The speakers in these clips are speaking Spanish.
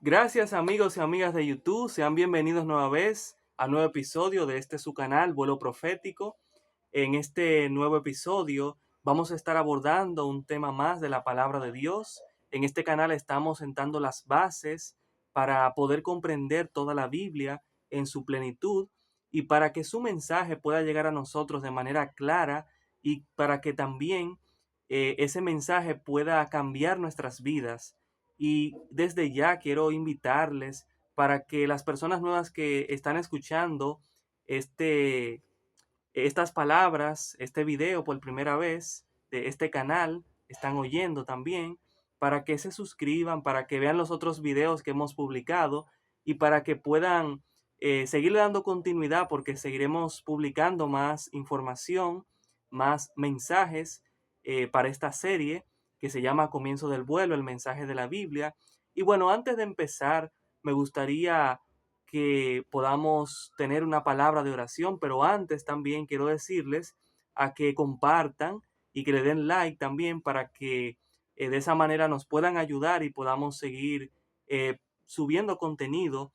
Gracias amigos y amigas de YouTube, sean bienvenidos nueva vez a nuevo episodio de este su canal Vuelo Profético. En este nuevo episodio vamos a estar abordando un tema más de la palabra de Dios. En este canal estamos sentando las bases para poder comprender toda la Biblia en su plenitud y para que su mensaje pueda llegar a nosotros de manera clara y para que también ese mensaje pueda cambiar nuestras vidas. Y desde ya quiero invitarles para que las personas nuevas que están escuchando este, estas palabras, este video por primera vez de este canal, están oyendo también, para que se suscriban, para que vean los otros videos que hemos publicado y para que puedan seguirle dando continuidad porque seguiremos publicando más información, más mensajes para esta serie que se llama Comienzo del Vuelo, el mensaje de la Biblia. Y bueno, antes de empezar, me gustaría que podamos tener una palabra de oración, pero antes también quiero decirles a que compartan y que le den like también para que de esa manera nos puedan ayudar y podamos seguir subiendo contenido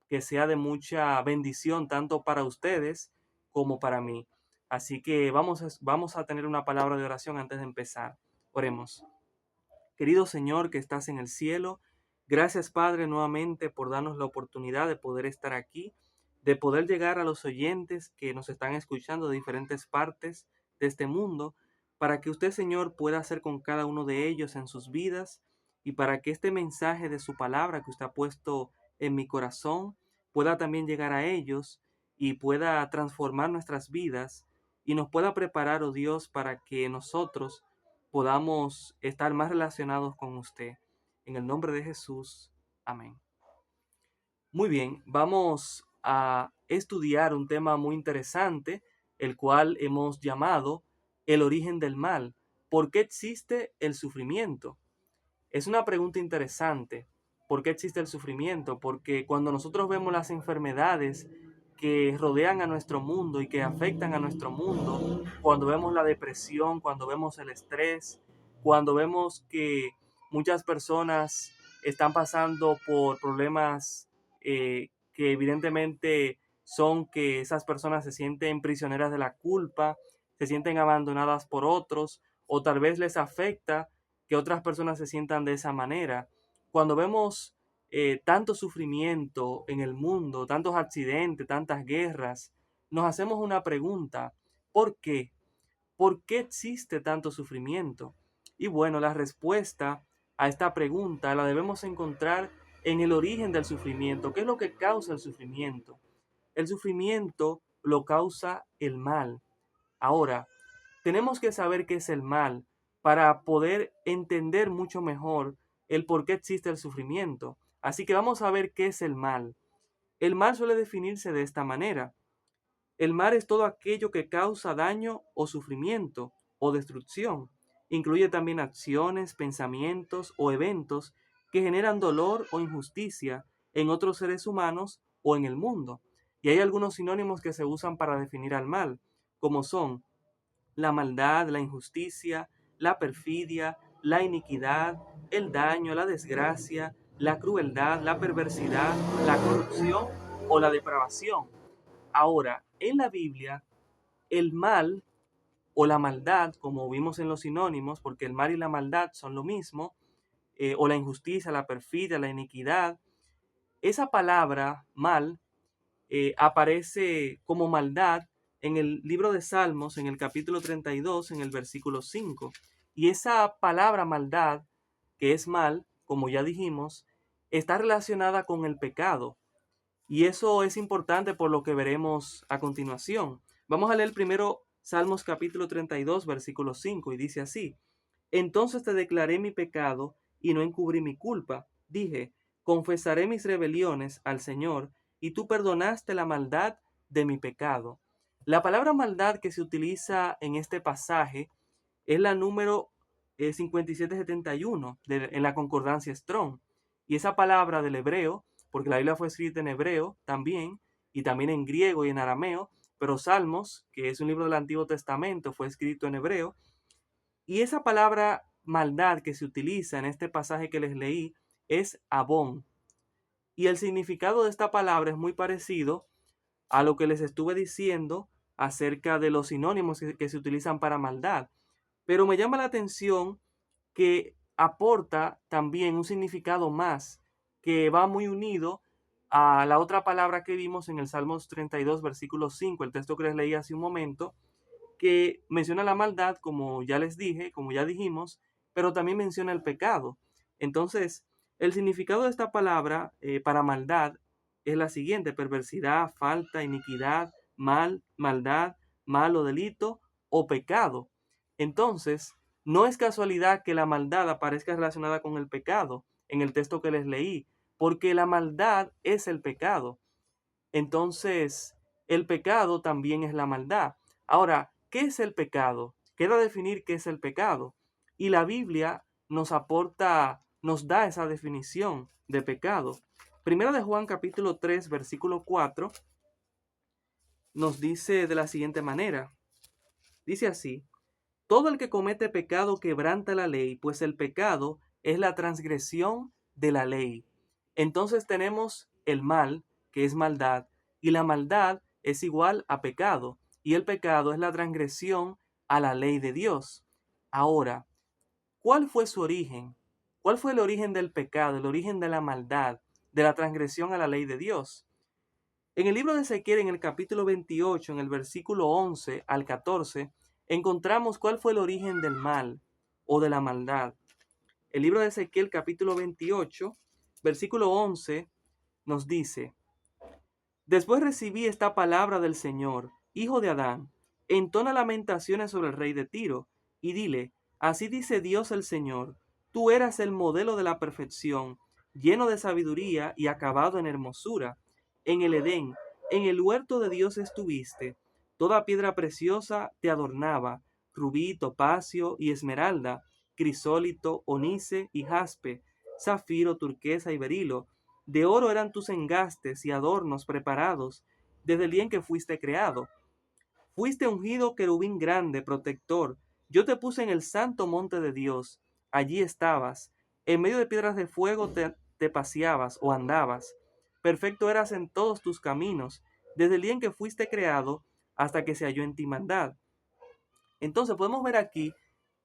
que sea de mucha bendición tanto para ustedes como para mí. Así que vamos a tener una palabra de oración antes de empezar. Oremos. Querido Señor que estás en el cielo, gracias Padre nuevamente por darnos la oportunidad de poder estar aquí, de poder llegar a los oyentes que nos están escuchando de diferentes partes de este mundo, para que usted Señor pueda hacer con cada uno de ellos en sus vidas y para que este mensaje de su palabra que usted ha puesto en mi corazón pueda también llegar a ellos y pueda transformar nuestras vidas y nos pueda preparar, oh Dios, para que nosotros podamos estar más relacionados con usted. En el nombre de Jesús. Amén. Muy bien, vamos a estudiar un tema muy interesante, el cual hemos llamado el origen del mal. ¿Por qué existe el sufrimiento? Es una pregunta interesante. ¿Por qué existe el sufrimiento? Porque cuando nosotros vemos las enfermedades que rodean a nuestro mundo y que afectan a nuestro mundo, cuando vemos la depresión, cuando vemos el estrés, cuando vemos que muchas personas están pasando por problemas que evidentemente son que esas personas se sienten prisioneras de la culpa, se sienten abandonadas por otros o tal vez les afecta que otras personas se sientan de esa manera. Cuando vemos tanto sufrimiento en el mundo, tantos accidentes, tantas guerras, nos hacemos una pregunta: ¿por qué? ¿Por qué existe tanto sufrimiento? Y bueno, la respuesta a esta pregunta la debemos encontrar en el origen del sufrimiento. ¿Qué es lo que causa el sufrimiento? El sufrimiento lo causa el mal. Ahora, tenemos que saber qué es el mal para poder entender mucho mejor el por qué existe el sufrimiento. Así que vamos a ver qué es el mal. El mal suele definirse de esta manera. El mal es todo aquello que causa daño o sufrimiento o destrucción. Incluye también acciones, pensamientos o eventos que generan dolor o injusticia en otros seres humanos o en el mundo. Y hay algunos sinónimos que se usan para definir al mal, como son la maldad, la injusticia, la perfidia, la iniquidad, el daño, la desgracia, la crueldad, la perversidad, la corrupción o la depravación. Ahora, en la Biblia, el mal o la maldad, como vimos en los sinónimos, porque el mal y la maldad son lo mismo, o la injusticia, la perfidia, la iniquidad, esa palabra mal aparece como maldad en el libro de Salmos, en el capítulo 32, en el versículo 5. Y esa palabra maldad, que es mal, como ya dijimos, está relacionada con el pecado. Y eso es importante por lo que veremos a continuación. Vamos a leer primero Salmos capítulo 32, versículo 5, y dice así: Entonces te declaré mi pecado y no encubrí mi culpa. Dije, confesaré mis rebeliones al Señor, y tú perdonaste la maldad de mi pecado. La palabra maldad que se utiliza en este pasaje es la número 5771 en la concordancia Strong. Y esa palabra del hebreo, porque la Biblia fue escrita en hebreo también, y también en griego y en arameo, pero Salmos, que es un libro del Antiguo Testamento, fue escrito en hebreo. Y esa palabra maldad que se utiliza en este pasaje que les leí es abón. Y el significado de esta palabra es muy parecido a lo que les estuve diciendo acerca de los sinónimos que se utilizan para maldad. Pero me llama la atención que aporta también un significado más que va muy unido a la otra palabra que vimos en el Salmos 32, versículo 5, el texto que les leí hace un momento, que menciona la maldad, como ya les dije, como ya dijimos, pero también menciona el pecado. Entonces, el significado de esta palabra para maldad es la siguiente: perversidad, falta, iniquidad, mal, maldad, malo, delito o pecado. Entonces, no es casualidad que la maldad aparezca relacionada con el pecado en el texto que les leí, porque la maldad es el pecado. Entonces, el pecado también es la maldad. Ahora, ¿qué es el pecado? Queda definir qué es el pecado. Y la Biblia nos aporta, nos da esa definición de pecado. Primera de Juan capítulo 3, versículo 4, nos dice de la siguiente manera. Dice así: todo el que comete pecado quebranta la ley, pues el pecado es la transgresión de la ley. Entonces tenemos el mal, que es maldad, y la maldad es igual a pecado, y el pecado es la transgresión a la ley de Dios. Ahora, ¿cuál fue su origen? ¿Cuál fue el origen del pecado, el origen de la maldad, de la transgresión a la ley de Dios? En el libro de Ezequiel, en el capítulo 28, en el versículo 11 al 14, encontramos cuál fue el origen del mal o de la maldad. El libro de Ezequiel, capítulo 28, versículo 11, nos dice: después recibí esta palabra del Señor: hijo de Adán, entona lamentaciones sobre el rey de Tiro, y dile: así dice Dios el Señor, tú eras el modelo de la perfección, lleno de sabiduría y acabado en hermosura. En el Edén, en el huerto de Dios estuviste, toda piedra preciosa te adornaba, rubí, topacio y esmeralda, crisólito, onice y jaspe, zafiro, turquesa y berilo. De oro eran tus engastes y adornos preparados desde el día en que fuiste creado. Fuiste ungido querubín grande, protector. Yo te puse en el santo monte de Dios. Allí estabas. En medio de piedras de fuego te paseabas o andabas. Perfecto eras en todos tus caminos, desde el día en que fuiste creado hasta que se halló en ti maldad. Entonces podemos ver aquí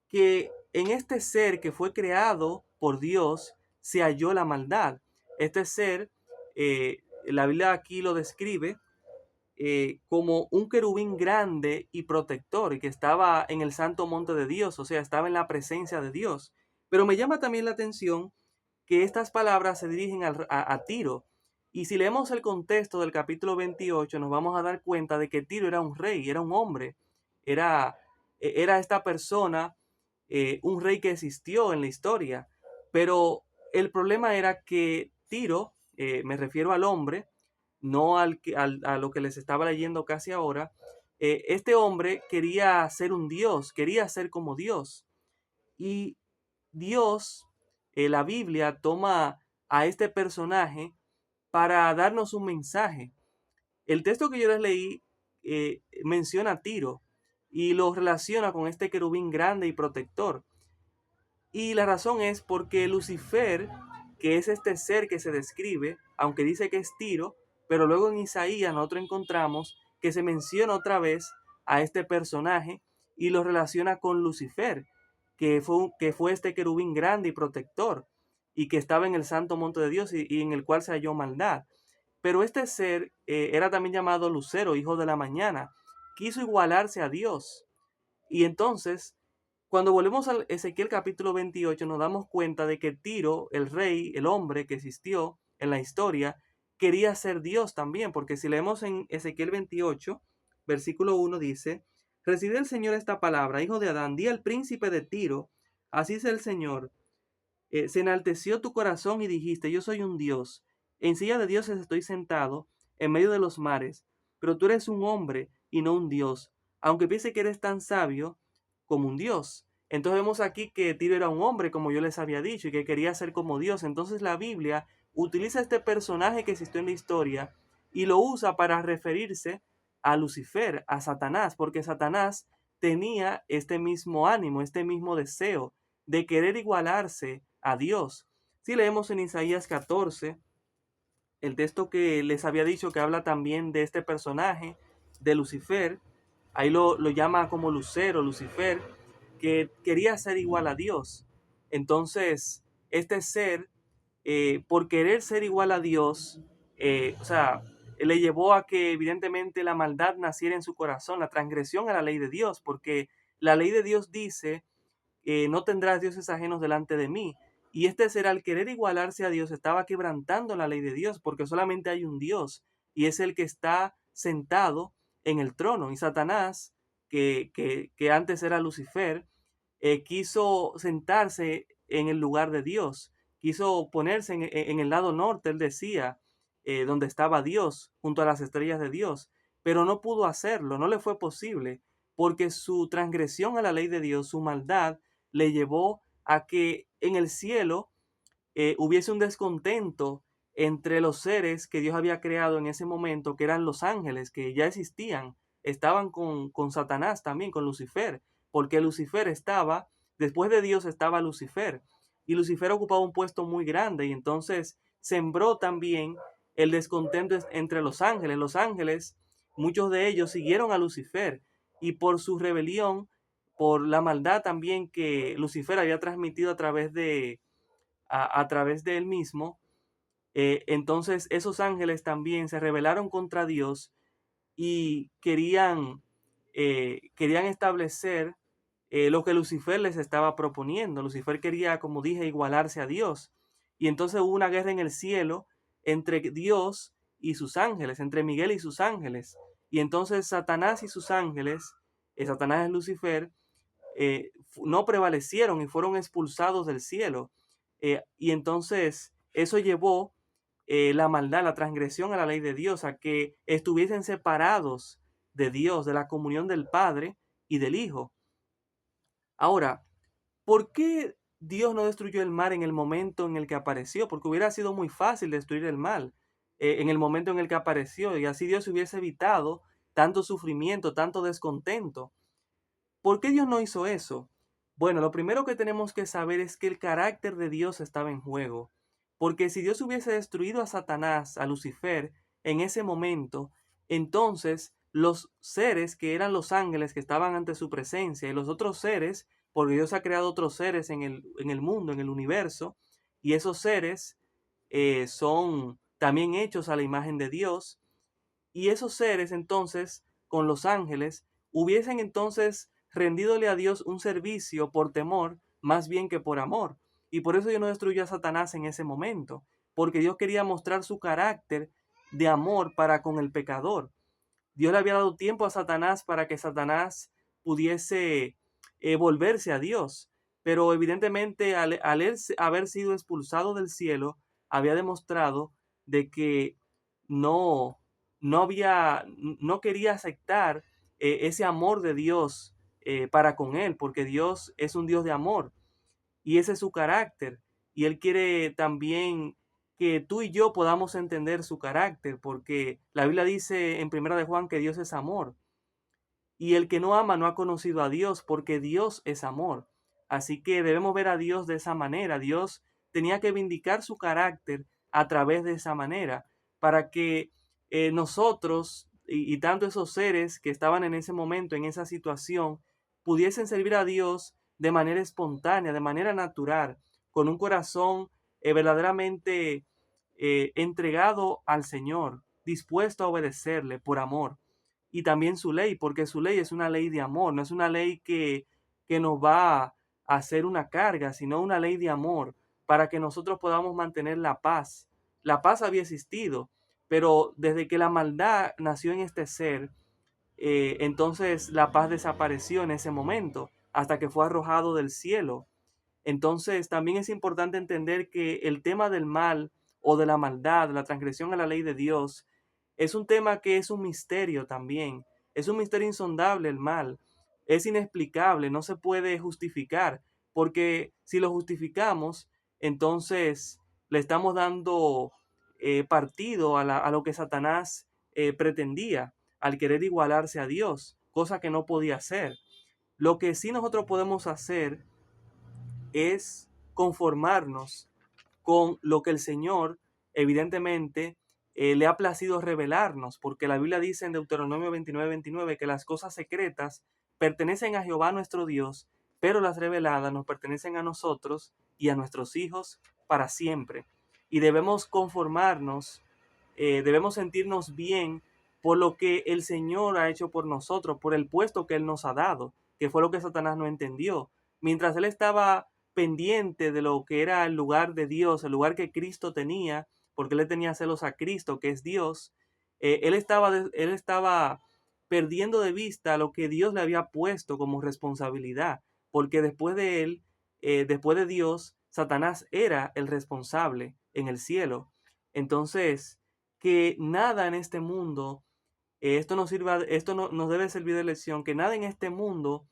que en este ser que fue creado por Dios se halló la maldad. Este ser, la Biblia aquí lo describe como un querubín grande y protector, y que estaba en el santo monte de Dios, o sea, estaba en la presencia de Dios. Pero me llama también la atención que estas palabras se dirigen a Tiro. Y si leemos el contexto del capítulo 28, nos vamos a dar cuenta de que Tiro era un rey, era un hombre, era, era esta persona, un rey que existió en la historia. Pero el problema era que Tiro, me refiero al hombre, no a lo que les estaba leyendo casi ahora, este hombre quería ser un Dios, quería ser como Dios. Y Dios, la Biblia toma a este personaje para darnos un mensaje. El texto que yo les leí menciona a Tiro y lo relaciona con este querubín grande y protector. Y la razón es porque Lucifer, que es este ser que se describe, aunque dice que es Tiro, pero luego en Isaías nosotros encontramos que se menciona otra vez a este personaje y lo relaciona con Lucifer, que fue este querubín grande y protector, y que estaba en el santo monte de Dios y en el cual se halló maldad. Pero este ser era también llamado Lucero, hijo de la mañana. Quiso igualarse a Dios. Y entonces, cuando volvemos al Ezequiel capítulo 28, nos damos cuenta de que Tiro, el rey, el hombre que existió en la historia, quería ser Dios también, porque si leemos en Ezequiel 28, versículo 1 dice: recibe el Señor esta palabra, hijo de Adán, di al príncipe de Tiro, así es el Señor, se enalteció tu corazón y dijiste: yo soy un Dios, en silla de dioses estoy sentado en medio de los mares, pero tú eres un hombre y no un Dios, aunque piense que eres tan sabio como un Dios. Entonces vemos aquí que Tiro era un hombre, como yo les había dicho, y que quería ser como Dios. Entonces la Biblia utiliza este personaje que existió en la historia y lo usa para referirse a Lucifer, a Satanás, porque Satanás tenía este mismo ánimo, este mismo deseo de querer igualarse a Dios. Si leemos en Isaías 14, el texto que les había dicho que habla también de este personaje, de Lucifer, ahí lo llama como Lucero, Lucifer, que quería ser igual a Dios. Entonces, este ser, por querer ser igual a Dios, o sea, le llevó a que evidentemente la maldad naciera en su corazón, la transgresión a la ley de Dios, porque la ley de Dios dice no tendrás dioses ajenos delante de mí. Y este ser, al querer igualarse a Dios, estaba quebrantando la ley de Dios, porque solamente hay un Dios, y es el que está sentado en el trono. Y Satanás, que antes era Lucifer, quiso sentarse en el lugar de Dios, quiso ponerse en el lado norte, él decía, donde estaba Dios, junto a las estrellas de Dios, pero no pudo hacerlo, no le fue posible, porque su transgresión a la ley de Dios, su maldad, le llevó a que en el cielo hubiese un descontento entre los seres que Dios había creado en ese momento, que eran los ángeles, que ya existían, estaban con Satanás también, con Lucifer, porque Lucifer estaba, después de Dios estaba Lucifer, y Lucifer ocupaba un puesto muy grande, y entonces sembró también el descontento entre los ángeles. Los ángeles, muchos de ellos siguieron a Lucifer, y por su rebelión, por la maldad también que Lucifer había transmitido a través de él mismo, entonces esos ángeles también se rebelaron contra Dios y querían establecer lo que Lucifer les estaba proponiendo. Lucifer quería, como dije, igualarse a Dios. Y entonces hubo una guerra en el cielo entre Dios y sus ángeles, entre Miguel y sus ángeles. Y entonces Satanás y sus ángeles, Satanás es Lucifer, no prevalecieron y fueron expulsados del cielo. Y entonces eso llevó la maldad, la transgresión a la ley de Dios, a que estuviesen separados de Dios, de la comunión del Padre y del Hijo. Ahora, ¿por qué Dios no destruyó el mar en el momento en el que apareció? Porque hubiera sido muy fácil destruir el mal en el momento en el que apareció, y así Dios hubiese evitado tanto sufrimiento, tanto descontento. ¿Por qué Dios no hizo eso? Bueno, lo primero que tenemos que saber es que el carácter de Dios estaba en juego. Porque si Dios hubiese destruido a Satanás, a Lucifer, en ese momento, entonces los seres que eran los ángeles que estaban ante su presencia y los otros seres, porque Dios ha creado otros seres en el mundo, en el universo, y esos seres son también hechos a la imagen de Dios, y esos seres entonces, con los ángeles, hubiesen entonces rendidole a Dios un servicio por temor más bien que por amor. Y por eso Dios no destruyó a Satanás en ese momento, porque Dios quería mostrar su carácter de amor para con el pecador. Dios le había dado tiempo a Satanás para que Satanás pudiese volverse a Dios. Pero evidentemente al él haber sido expulsado del cielo, había demostrado de que no, no quería aceptar ese amor de Dios para con él, porque Dios es un Dios de amor y ese es su carácter. Y Él quiere también que tú y yo podamos entender su carácter, porque la Biblia dice en Primera de Juan que Dios es amor. Y el que no ama no ha conocido a Dios, porque Dios es amor. Así que debemos ver a Dios de esa manera. Dios tenía que vindicar su carácter a través de esa manera, para que nosotros y tanto esos seres que estaban en ese momento, en esa situación, pudiesen servir a Dios de manera espontánea, de manera natural, con un corazón verdaderamente entregado al Señor, dispuesto a obedecerle por amor y también su ley, porque su ley es una ley de amor, no es una ley que nos va a hacer una carga, sino una ley de amor para que nosotros podamos mantener la paz. La paz había existido, pero desde que la maldad nació en este ser, entonces la paz desapareció en ese momento, hasta que fue arrojado del cielo. Entonces también es importante entender que el tema del mal o de la maldad, la transgresión a la ley de Dios, es un tema que es un misterio también. Es un misterio insondable el mal. Es inexplicable, no se puede justificar, porque si lo justificamos, entonces le estamos dando partido a lo que Satanás pretendía al querer igualarse a Dios, cosa que no podía hacer. Lo que sí nosotros podemos hacer es conformarnos con lo que el Señor evidentemente le ha placido revelarnos, porque la Biblia dice en Deuteronomio 29:29 que las cosas secretas pertenecen a Jehová nuestro Dios, pero las reveladas nos pertenecen a nosotros y a nuestros hijos para siempre. Y debemos conformarnos, debemos sentirnos bien por lo que el Señor ha hecho por nosotros, por el puesto que Él nos ha dado, que fue lo que Satanás no entendió. Mientras él estaba pendiente de lo que era el lugar de Dios, el lugar que Cristo tenía, porque él le tenía celos a Cristo, que es Dios, él estaba perdiendo de vista lo que Dios le había puesto como responsabilidad, porque después de él, después de Dios, Satanás era el responsable en el cielo. Entonces, que nada en este mundo, esto no, nos debe servir de lección, que nada en este mundo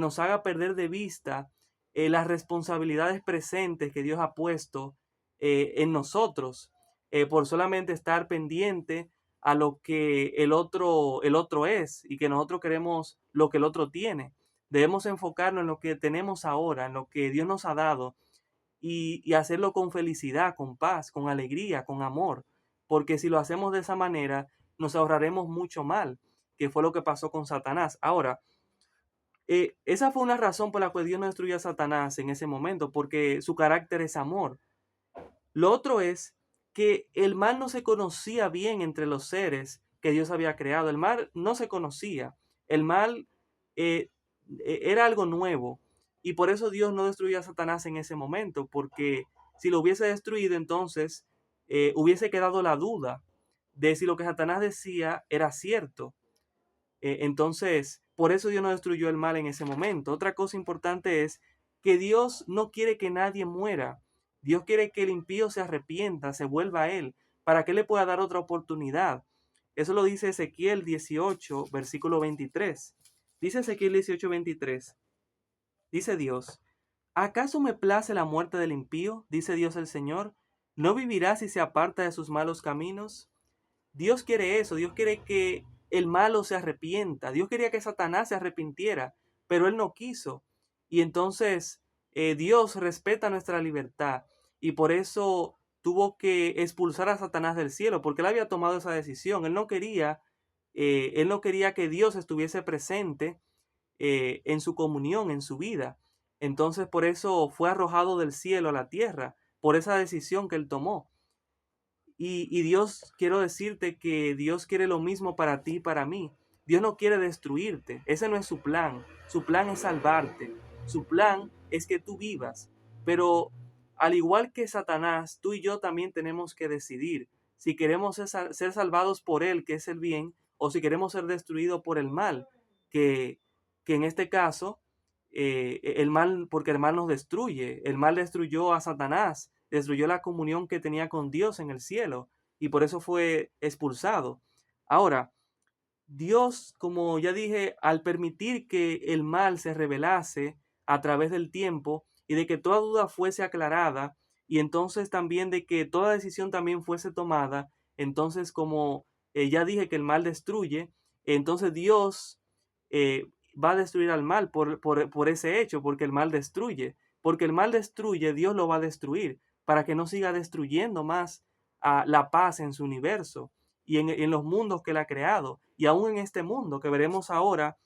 nos haga perder de vista las responsabilidades presentes que Dios ha puesto en nosotros, por solamente estar pendiente a lo que el otro es y que nosotros queremos lo que el otro tiene. Debemos enfocarnos en lo que tenemos ahora, en lo que Dios nos ha dado y hacerlo con felicidad, con paz, con alegría, con amor, porque si lo hacemos de esa manera, nos ahorraremos mucho mal, que fue lo que pasó con Satanás. Ahora, esa fue una razón por la cual Dios no destruyó a Satanás en ese momento, porque su carácter es amor. Lo otro es que el mal no se conocía bien entre los seres que Dios había creado. El mal no se conocía. El mal eh, era algo nuevo. Y por eso Dios no destruyó a Satanás en ese momento, porque si lo hubiese destruido, entonces hubiese quedado la duda de si lo que Satanás decía era cierto. Entonces, por eso Dios no destruyó el mal en ese momento. Otra cosa importante es que Dios no quiere que nadie muera. Dios quiere que el impío se arrepienta, se vuelva a Él, para que Él le pueda dar otra oportunidad. Eso lo dice Ezequiel 18, versículo 23. Dice Ezequiel 18, 23. Dice Dios, ¿acaso me place la muerte del impío? Dice Dios el Señor. ¿No vivirá si se aparta de sus malos caminos? Dios quiere eso, Dios quiere que el malo se arrepienta, Dios quería que Satanás se arrepintiera, pero él no quiso. Y entonces Dios respeta nuestra libertad y por eso tuvo que expulsar a Satanás del cielo, porque él había tomado esa decisión. Él no quería que Dios estuviese presente en su comunión, en su vida. Entonces por eso fue arrojado del cielo a la tierra, por esa decisión que él tomó. Y Dios, quiero decirte que Dios quiere lo mismo para ti y para mí. Dios no quiere destruirte, ese no es su plan. Su plan es salvarte. Su plan es que tú vivas. Pero al igual que Satanás, tú y yo también tenemos que decidir si queremos ser salvados por Él, que es el bien, o si queremos ser destruidos por el mal, que, que en este caso, el mal, porque el mal nos destruye. El mal destruyó a Satanás, destruyó la comunión que tenía con Dios en el cielo y por eso fue expulsado. Ahora, Dios, como ya dije, al permitir que el mal se revelase a través del tiempo y de que toda duda fuese aclarada y entonces también de que toda decisión también fuese tomada, entonces como ya dije que el mal destruye, entonces Dios eh, va a destruir al mal por ese hecho, porque el mal destruye. Porque el mal destruye, Dios lo va a destruir para que no siga destruyendo más la paz en su universo y en los mundos que él ha creado. Y aún en este mundo que veremos ahora,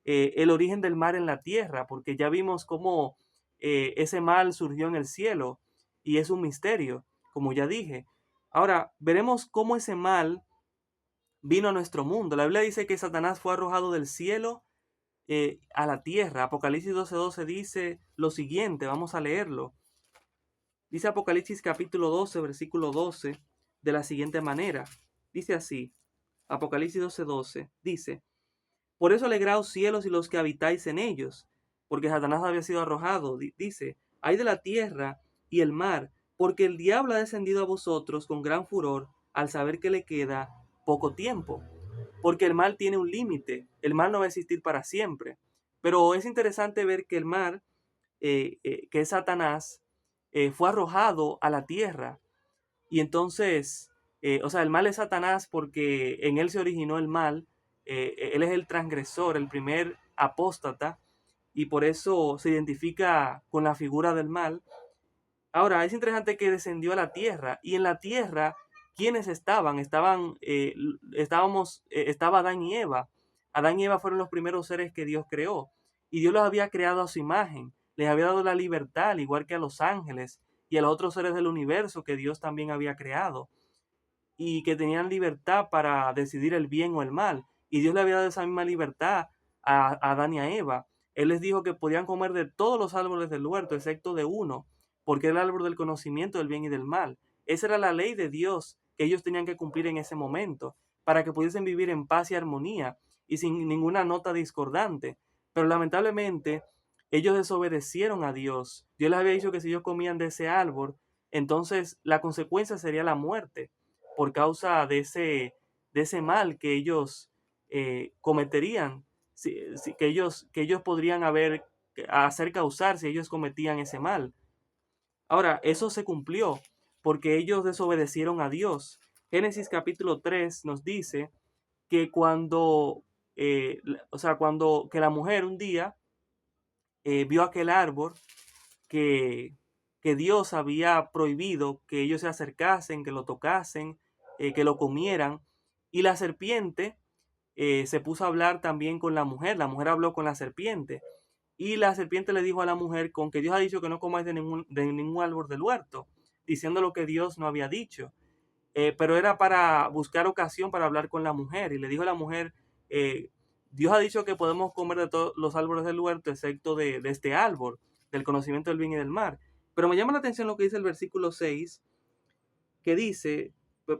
el origen del mal en la tierra, porque ya vimos cómo ese mal surgió en el cielo y es un misterio, como ya dije. Ahora, veremos cómo ese mal vino a nuestro mundo. La Biblia dice que Satanás fue arrojado del cielo a la tierra. Apocalipsis 12:12 dice lo siguiente, vamos a leerlo. Dice Apocalipsis capítulo 12, versículo 12, de la siguiente manera. Dice así, Apocalipsis 12:12, dice, por eso alegraos cielos y los que habitáis en ellos, porque Satanás había sido arrojado. Dice, hay de la tierra y el mar, porque el diablo ha descendido a vosotros con gran furor al saber que le queda poco tiempo. Porque el mal tiene un límite, el mal no va a existir para siempre. Pero es interesante ver que el mal, que es Satanás, fue arrojado a la tierra. Y entonces, o sea, el mal es Satanás porque en él se originó el mal. Él es el transgresor, el primer apóstata, y por eso se identifica con la figura del mal. Ahora, es interesante que descendió a la tierra, y en la tierra ¿quiénes estaban? Estaba Adán y Eva. Adán y Eva fueron los primeros seres que Dios creó. Y Dios los había creado a su imagen. Les había dado la libertad, al igual que a los ángeles y a los otros seres del universo que Dios también había creado. Y que tenían libertad para decidir el bien o el mal. Y Dios le había dado esa misma libertad a Adán y a Eva. Él les dijo que podían comer de todos los árboles del huerto, excepto de uno, porque era el árbol del conocimiento del bien y del mal. Esa era la ley de Dios que ellos tenían que cumplir en ese momento, para que pudiesen vivir en paz y armonía y sin ninguna nota discordante. Pero lamentablemente, ellos desobedecieron a Dios. Dios les había dicho que si ellos comían de ese árbol, entonces la consecuencia sería la muerte por causa de ese mal que ellos cometerían, que ellos podrían hacer causar si ellos cometían ese mal. Ahora, eso se cumplió porque ellos desobedecieron a Dios. Génesis capítulo 3 nos dice que que la mujer un día vio aquel árbol que, que Dios había prohibido que ellos se acercasen, que lo tocasen, que lo comieran. Y la serpiente se puso a hablar también con la mujer habló con la serpiente. Y la serpiente le dijo a la mujer, con que Dios ha dicho que no comáis de ningún árbol del huerto, diciendo lo que Dios no había dicho. Pero era para buscar ocasión para hablar con la mujer. Y le dijo a la mujer, Dios ha dicho que podemos comer de todos los árboles del huerto, excepto de este árbol, del conocimiento del bien y del mal. Pero me llama la atención lo que dice el versículo 6, que dice,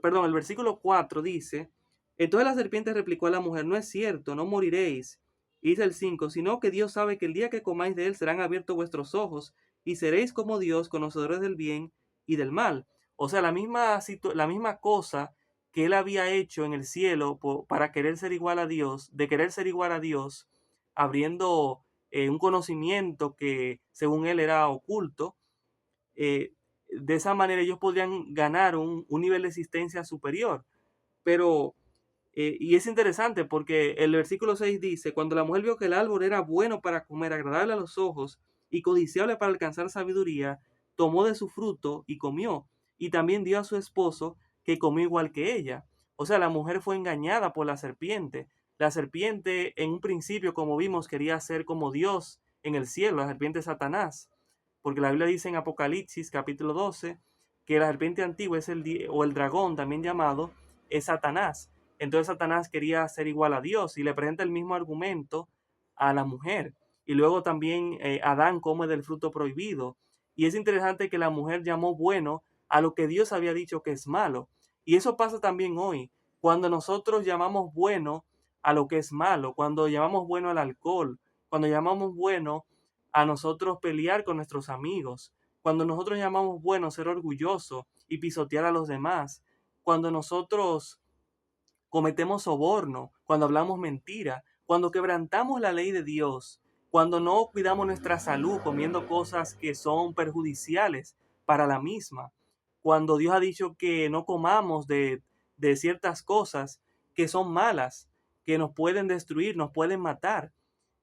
perdón, el versículo 4 dice, entonces la serpiente replicó a la mujer, no es cierto, no moriréis. Y dice el 5, sino que Dios sabe que el día que comáis de él serán abiertos vuestros ojos y seréis como Dios, conocedores del bien y del mal. O sea, la misma cosa que él había hecho en el cielo para querer ser igual a Dios, de querer ser igual a Dios, abriendo un conocimiento que según él era oculto. De esa manera ellos podrían ganar un nivel de existencia superior. Pero, y es interesante porque el versículo 6 dice, cuando la mujer vio que el árbol era bueno para comer, agradable a los ojos y codiciable para alcanzar sabiduría, tomó de su fruto y comió. Y también dio a su esposo, que comió igual que ella. O sea, la mujer fue engañada por la serpiente. La serpiente en un principio, como vimos, quería ser como Dios en el cielo, la serpiente Satanás, porque la Biblia dice en Apocalipsis capítulo 12 que la serpiente antigua es o el dragón también llamado, es Satanás. Entonces Satanás quería ser igual a Dios y le presenta el mismo argumento a la mujer. Y luego también Adán come del fruto prohibido. Y es interesante que la mujer llamó bueno a lo que Dios había dicho que es malo. Y eso pasa también hoy, cuando nosotros llamamos bueno a lo que es malo, cuando llamamos bueno al alcohol, cuando llamamos bueno a nosotros pelear con nuestros amigos, cuando nosotros llamamos bueno ser orgulloso y pisotear a los demás, cuando nosotros cometemos soborno, cuando hablamos mentira, cuando quebrantamos la ley de Dios, cuando no cuidamos nuestra salud comiendo cosas que son perjudiciales para la misma, cuando Dios ha dicho que no comamos de ciertas cosas que son malas, que nos pueden destruir, nos pueden matar.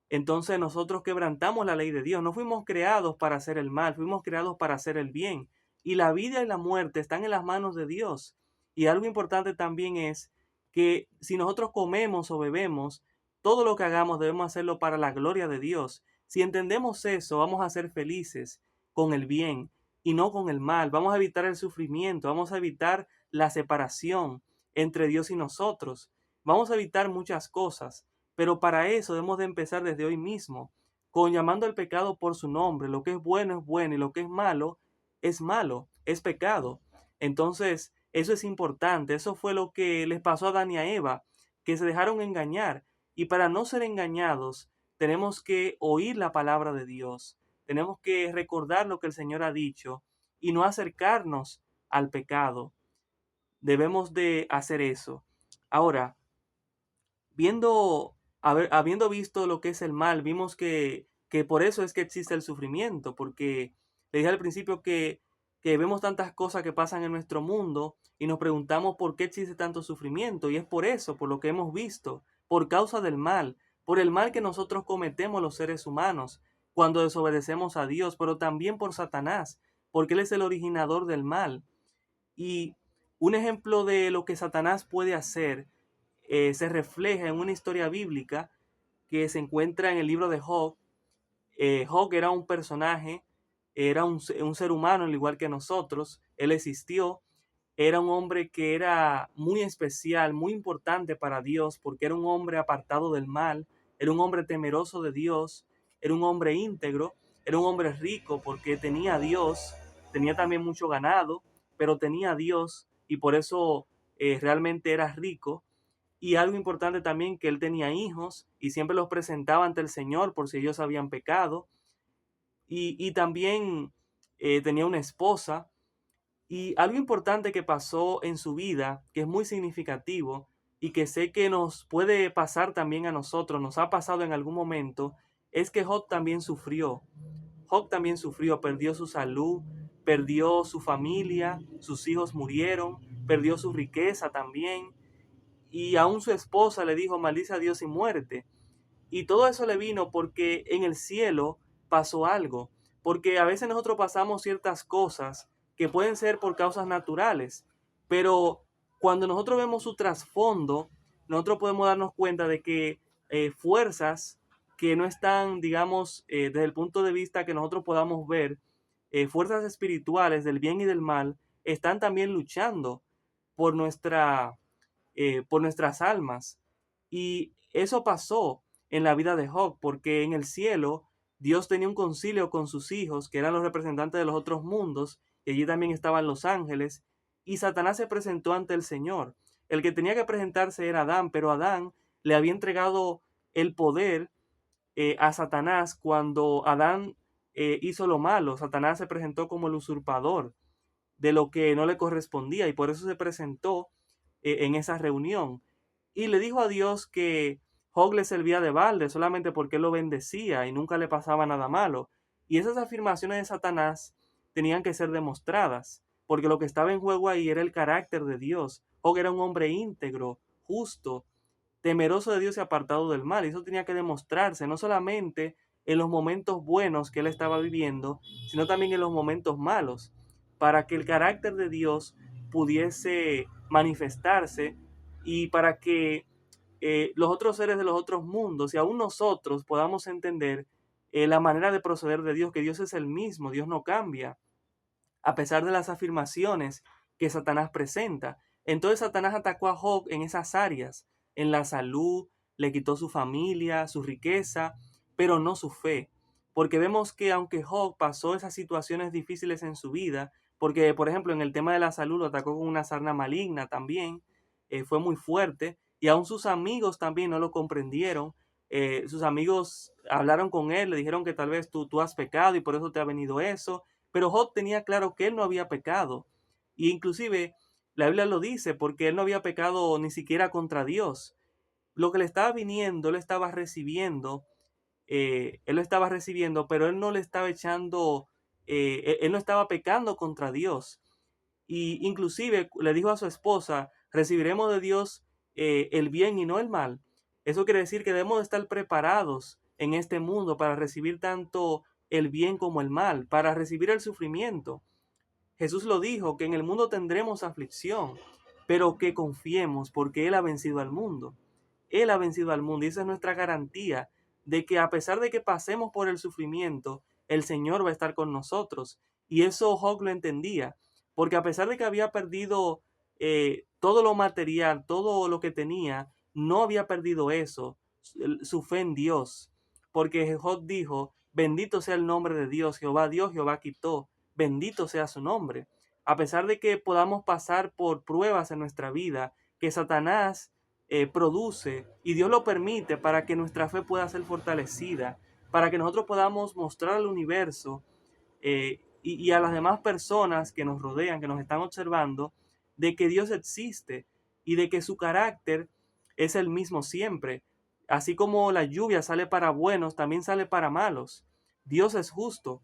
Entonces nosotros quebrantamos la ley de Dios. No fuimos creados para hacer el mal, fuimos creados para hacer el bien. Y la vida y la muerte están en las manos de Dios. Y algo importante también es que si nosotros comemos o bebemos, todo lo que hagamos debemos hacerlo para la gloria de Dios. Si entendemos eso, vamos a ser felices con el bien y no con el mal. Vamos a evitar el sufrimiento, vamos a evitar la separación entre Dios y nosotros. Vamos a evitar muchas cosas. Pero para eso debemos de empezar desde hoy mismo, con llamando al pecado por su nombre. Lo que es bueno y lo que es malo, es pecado. Entonces, eso es importante. Eso fue lo que les pasó a Adán y a Eva, que se dejaron engañar. Y para no ser engañados, tenemos que oír la palabra de Dios. Tenemos que recordar lo que el Señor ha dicho y no acercarnos al pecado. Debemos de hacer eso. Ahora, habiendo visto lo que es el mal, vimos que por eso es que existe el sufrimiento, porque le dije al principio que vemos tantas cosas que pasan en nuestro mundo y nos preguntamos por qué existe tanto sufrimiento, y es por eso, por lo que hemos visto, por causa del mal, por el mal que nosotros cometemos los seres humanos cuando desobedecemos a Dios, pero también por Satanás, porque él es el originador del mal. Y Un ejemplo de lo que Satanás puede hacer se refleja en una historia bíblica que se encuentra en el libro de Job. Job era un personaje, era un ser humano al igual que nosotros. Él existió, era un hombre que era muy especial, muy importante para Dios, porque era un hombre apartado del mal, era un hombre temeroso de Dios, era un hombre íntegro, era un hombre rico porque tenía a Dios, tenía también mucho ganado, pero tenía a Dios y por eso realmente era rico. Y algo importante también, que él tenía hijos y siempre los presentaba ante el Señor por si ellos habían pecado. Y también tenía una esposa. Y algo importante que pasó en su vida, que es muy significativo y que sé que nos puede pasar también a nosotros, nos ha pasado en algún momento, es que Job también sufrió. Job también sufrió, perdió su salud, perdió su familia, sus hijos murieron, perdió su riqueza también. Y aún su esposa le dijo, maldice a Dios y muerte. Y todo eso le vino porque en el cielo pasó algo. Porque a veces nosotros pasamos ciertas cosas que pueden ser por causas naturales, pero cuando nosotros vemos su trasfondo, nosotros podemos darnos cuenta de que fuerzas que no están, digamos, desde el punto de vista que nosotros podamos ver, fuerzas espirituales del bien y del mal, están también luchando por por nuestras almas. Y eso pasó en la vida de Job, porque en el cielo Dios tenía un concilio con sus hijos, que eran los representantes de los otros mundos, y allí también estaban los ángeles, y Satanás se presentó ante el Señor. El que tenía que presentarse era Adán, pero Adán le había entregado el poder a Satanás cuando Adán hizo lo malo. Satanás se presentó como el usurpador de lo que no le correspondía y por eso se presentó en esa reunión. Y le dijo a Dios que Job le servía de balde solamente porque él lo bendecía y nunca le pasaba nada malo. Y esas afirmaciones de Satanás tenían que ser demostradas, porque lo que estaba en juego ahí era el carácter de Dios. Job era un hombre íntegro, justo, temeroso de Dios y apartado del mal. Y eso tenía que demostrarse no solamente en los momentos buenos que él estaba viviendo, sino también en los momentos malos, para que el carácter de Dios pudiese manifestarse y para que los otros seres de los otros mundos y aún nosotros podamos entender la manera de proceder de Dios, que Dios es el mismo, Dios no cambia, a pesar de las afirmaciones que Satanás presenta. Entonces Satanás atacó a Job en esas áreas, en la salud, le quitó su familia, su riqueza, pero no su fe. Porque vemos que aunque Job pasó esas situaciones difíciles en su vida, porque por ejemplo en el tema de la salud lo atacó con una sarna maligna también, fue muy fuerte, y aún sus amigos también no lo comprendieron. Sus amigos hablaron con él, le dijeron que tal vez tú has pecado y por eso te ha venido eso, pero Job tenía claro que él no había pecado. Y inclusive la Biblia lo dice porque él no había pecado ni siquiera contra Dios. Lo que le estaba viniendo, él lo estaba recibiendo, pero él no le estaba echando, él no estaba pecando contra Dios. Y inclusive le dijo a su esposa, recibiremos de Dios el bien y no el mal. Eso quiere decir que debemos estar preparados en este mundo para recibir tanto el bien como el mal, para recibir el sufrimiento. Jesús lo dijo, que en el mundo tendremos aflicción, pero que confiemos porque Él ha vencido al mundo. Él ha vencido al mundo y esa es nuestra garantía de que a pesar de que pasemos por el sufrimiento, el Señor va a estar con nosotros. Y eso Job lo entendía, porque a pesar de que había perdido todo lo material, todo lo que tenía, no había perdido eso, su fe en Dios. Porque Job dijo, bendito sea el nombre de Dios, Jehová Dios, Jehová quitó, bendito sea su nombre. A pesar de que podamos pasar por pruebas en nuestra vida, que Satanás produce y Dios lo permite para que nuestra fe pueda ser fortalecida, para que nosotros podamos mostrar al universo y a las demás personas que nos rodean, que nos están observando, de que Dios existe y de que su carácter es el mismo siempre. Así como la lluvia sale para buenos, también sale para malos. Dios es justo.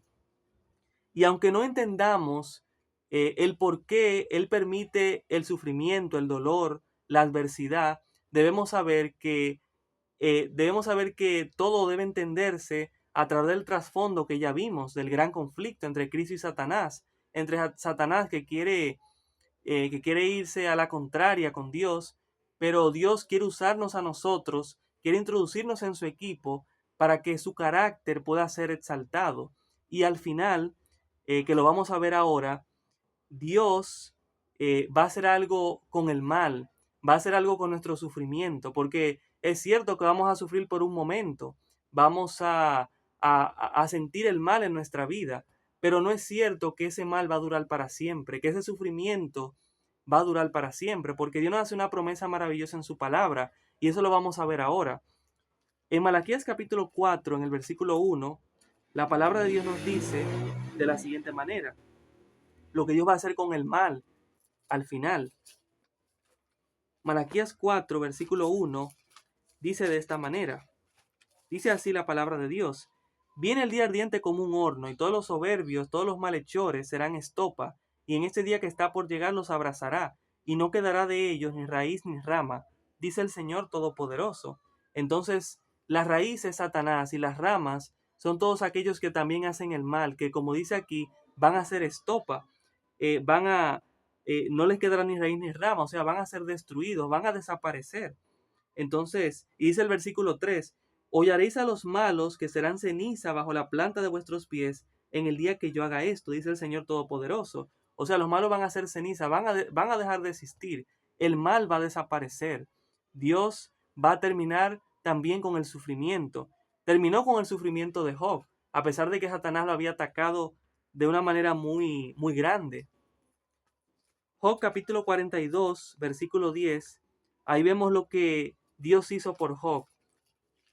Y aunque no entendamos el por qué Él permite el sufrimiento, el dolor, la adversidad, debemos saber que todo debe entenderse a través del trasfondo que ya vimos, del gran conflicto entre Cristo y Satanás, entre Satanás que quiere que quiere irse a la contraria con Dios, pero Dios quiere usarnos a nosotros, quiere introducirnos en su equipo para que su carácter pueda ser exaltado. Y al final, que lo vamos a ver ahora, Dios va a hacer algo con el mal, va a hacer algo con nuestro sufrimiento, porque es cierto que vamos a sufrir por un momento, vamos a sentir el mal en nuestra vida, pero no es cierto que ese mal va a durar para siempre, que ese sufrimiento va a durar para siempre, porque Dios nos hace una promesa maravillosa en su palabra, y eso lo vamos a ver ahora. En Malaquías capítulo 4, en el versículo 1, la palabra de Dios nos dice de la siguiente manera, lo que Dios va a hacer con el mal al final. Malaquías 4, versículo 1, dice de esta manera. Dice así la palabra de Dios. Viene el día ardiente como un horno, y todos los soberbios, todos los malhechores serán estopa, y en este día que está por llegar los abrazará, y no quedará de ellos ni raíz ni rama, dice el Señor Todopoderoso. Entonces, la raíz es Satanás, y las ramas son todos aquellos que también hacen el mal, que como dice aquí, van a ser estopa, no les quedará ni raíz ni rama, o sea, van a ser destruidos, van a desaparecer. Entonces, y dice el versículo 3, hollaréis a los malos que serán ceniza bajo la planta de vuestros pies en el día que yo haga esto, dice el Señor Todopoderoso. O sea, los malos van a ser ceniza, van a dejar de existir, el mal va a desaparecer. Dios va a terminar también con el sufrimiento. Terminó con el sufrimiento de Job, a pesar de que Satanás lo había atacado de una manera muy, muy grande. Job capítulo 42, versículo 10, ahí vemos lo que Dios hizo por Job.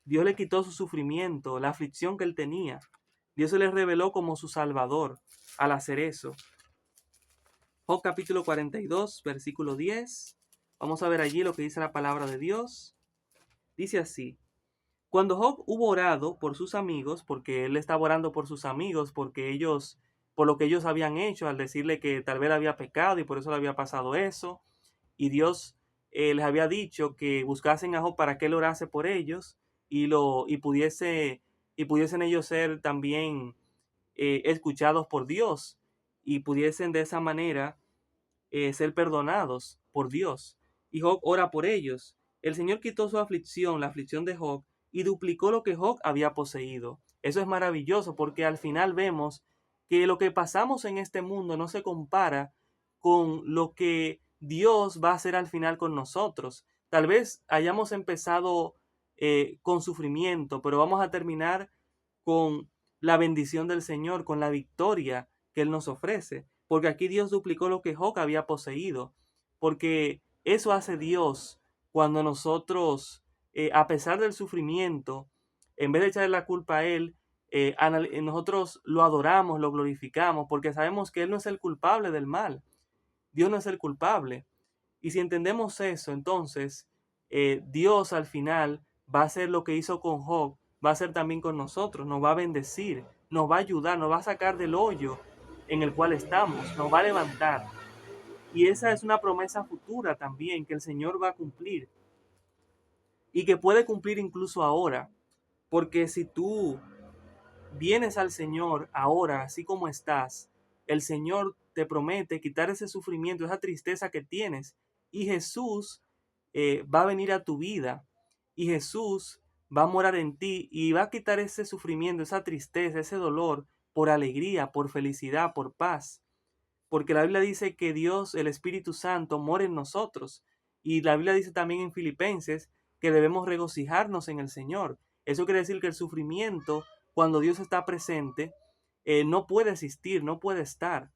Dios le quitó su sufrimiento, la aflicción que él tenía. Dios se le reveló como su Salvador al hacer eso. Job capítulo 42, versículo 10. Vamos a ver allí lo que dice la palabra de Dios. Dice así. Cuando Job hubo orado por sus amigos, porque él estaba orando por sus amigos, por lo que ellos habían hecho, al decirle que tal vez había pecado y por eso le había pasado eso, y Dios les había dicho que buscasen a Job para que él orase por ellos y pudiesen ellos ser también escuchados por Dios y pudiesen de esa manera ser perdonados por Dios. Y Job ora por ellos. El Señor quitó su aflicción, la aflicción de Job, y duplicó lo que Job había poseído. Eso es maravilloso porque al final vemos que lo que pasamos en este mundo no se compara con lo que Dios va a hacer al final con nosotros. Tal vez hayamos empezado con sufrimiento, pero vamos a terminar con la bendición del Señor, con la victoria que Él nos ofrece. Porque aquí Dios duplicó lo que Job había poseído. Porque eso hace Dios cuando nosotros, a pesar del sufrimiento, en vez de echarle la culpa a Él, nosotros lo adoramos, lo glorificamos, porque sabemos que Él no es el culpable del mal. Dios no es el culpable. Y si entendemos eso, entonces Dios al final va a hacer lo que hizo con Job, va a hacer también con nosotros, nos va a bendecir, nos va a ayudar, nos va a sacar del hoyo en el cual estamos, nos va a levantar. Y esa es una promesa futura también que el Señor va a cumplir y que puede cumplir incluso ahora. Porque si tú vienes al Señor ahora, así como estás, el Señor te promete quitar ese sufrimiento, esa tristeza que tienes. Y Jesús va a venir a tu vida. Y Jesús va a morar en ti y va a quitar ese sufrimiento, esa tristeza, ese dolor por alegría, por felicidad, por paz. Porque la Biblia dice que Dios, el Espíritu Santo, mora en nosotros. Y la Biblia dice también en Filipenses que debemos regocijarnos en el Señor. Eso quiere decir que el sufrimiento, cuando Dios está presente, no puede existir, no puede estar.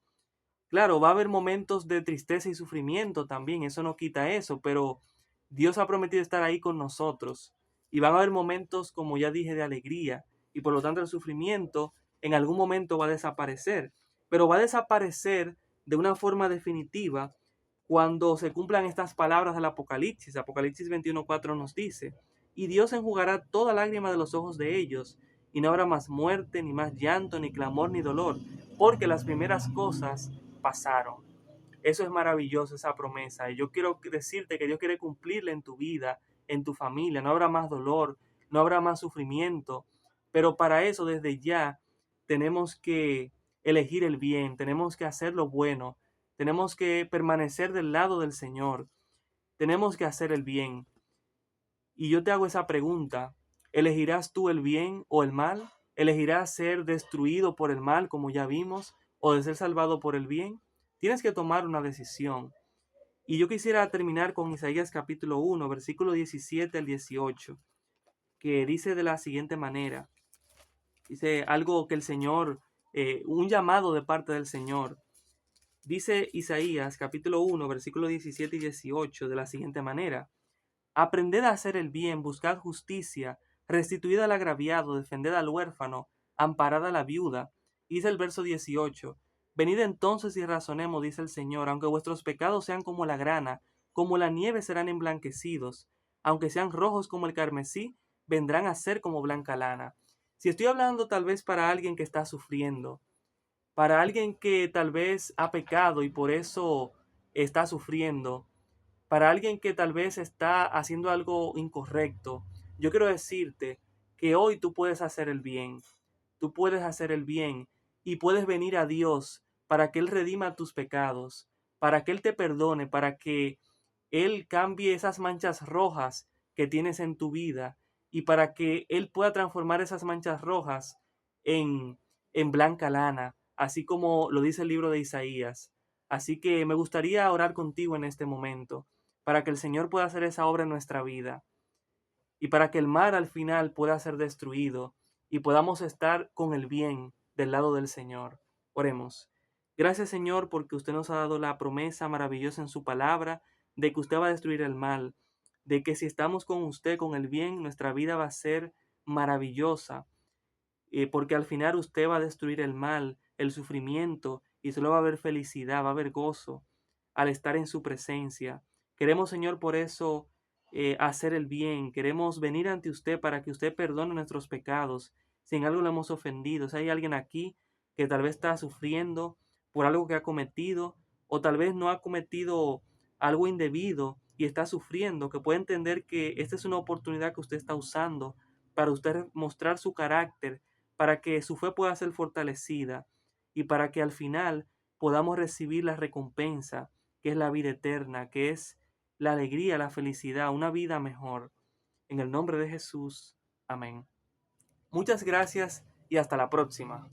Claro, va a haber momentos de tristeza y sufrimiento también, eso no quita eso, pero Dios ha prometido estar ahí con nosotros. Y van a haber momentos, como ya dije, de alegría. Y por lo tanto el sufrimiento en algún momento va a desaparecer. Pero va a desaparecer de una forma definitiva cuando se cumplan estas palabras del Apocalipsis. Apocalipsis 21:4 nos dice, y Dios enjugará toda lágrima de los ojos de ellos, y no habrá más muerte, ni más llanto, ni clamor, ni dolor, porque las primeras cosas pasaron. Eso es maravilloso, esa promesa. Y yo quiero decirte que Dios quiere cumplirla en tu vida, en tu familia. No habrá más dolor, no habrá más sufrimiento. Pero para eso, desde ya, tenemos que elegir el bien, tenemos que hacer lo bueno, Tenemos que permanecer del lado del Señor. Tenemos que hacer el bien. Y yo te hago esa pregunta. ¿Elegirás tú el bien o el mal? ¿Elegirás ser destruido por el mal, como ya vimos, o de ser salvado por el bien? Tienes que tomar una decisión. Y yo quisiera terminar con Isaías capítulo 1, versículo 17 al 18, que dice de la siguiente manera. Dice algo que el Señor, un llamado de parte del Señor. Dice Isaías capítulo 1, versículo 17 y 18 de la siguiente manera. Aprended a hacer el bien, buscad justicia, restituid al agraviado, defended al huérfano, amparad a la viuda. Dice el verso 18. Venid entonces y razonemos, dice el Señor, aunque vuestros pecados sean como la grana, como la nieve serán emblanquecidos, aunque sean rojos como el carmesí, vendrán a ser como blanca lana. Si estoy hablando tal vez para alguien que está sufriendo, para alguien que tal vez ha pecado y por eso está sufriendo, para alguien que tal vez está haciendo algo incorrecto, yo quiero decirte que hoy tú puedes hacer el bien. Tú puedes hacer el bien y puedes venir a Dios para que Él redima tus pecados, para que Él te perdone, para que Él cambie esas manchas rojas que tienes en tu vida y para que Él pueda transformar esas manchas rojas en blanca lana, así como lo dice el libro de Isaías. Así que me gustaría orar contigo en este momento, para que el Señor pueda hacer esa obra en nuestra vida y para que el mal al final pueda ser destruido y podamos estar con el bien del lado del Señor. Oremos. Gracias, Señor, porque usted nos ha dado la promesa maravillosa en su palabra de que usted va a destruir el mal, de que si estamos con usted, con el bien, nuestra vida va a ser maravillosa, porque al final usted va a destruir el mal, el sufrimiento, y solo va a haber felicidad, va a haber gozo al estar en su presencia. Queremos, Señor, por eso hacer el bien. Queremos venir ante usted para que usted perdone nuestros pecados. Si en algo le hemos ofendido, si hay alguien aquí que tal vez está sufriendo por algo que ha cometido, o tal vez no ha cometido algo indebido y está sufriendo, que puede entender que esta es una oportunidad que usted está usando para usted mostrar su carácter, para que su fe pueda ser fortalecida y para que al final podamos recibir la recompensa, que es la vida eterna, que es la alegría, la felicidad, una vida mejor. En el nombre de Jesús. Amén. Muchas gracias y hasta la próxima.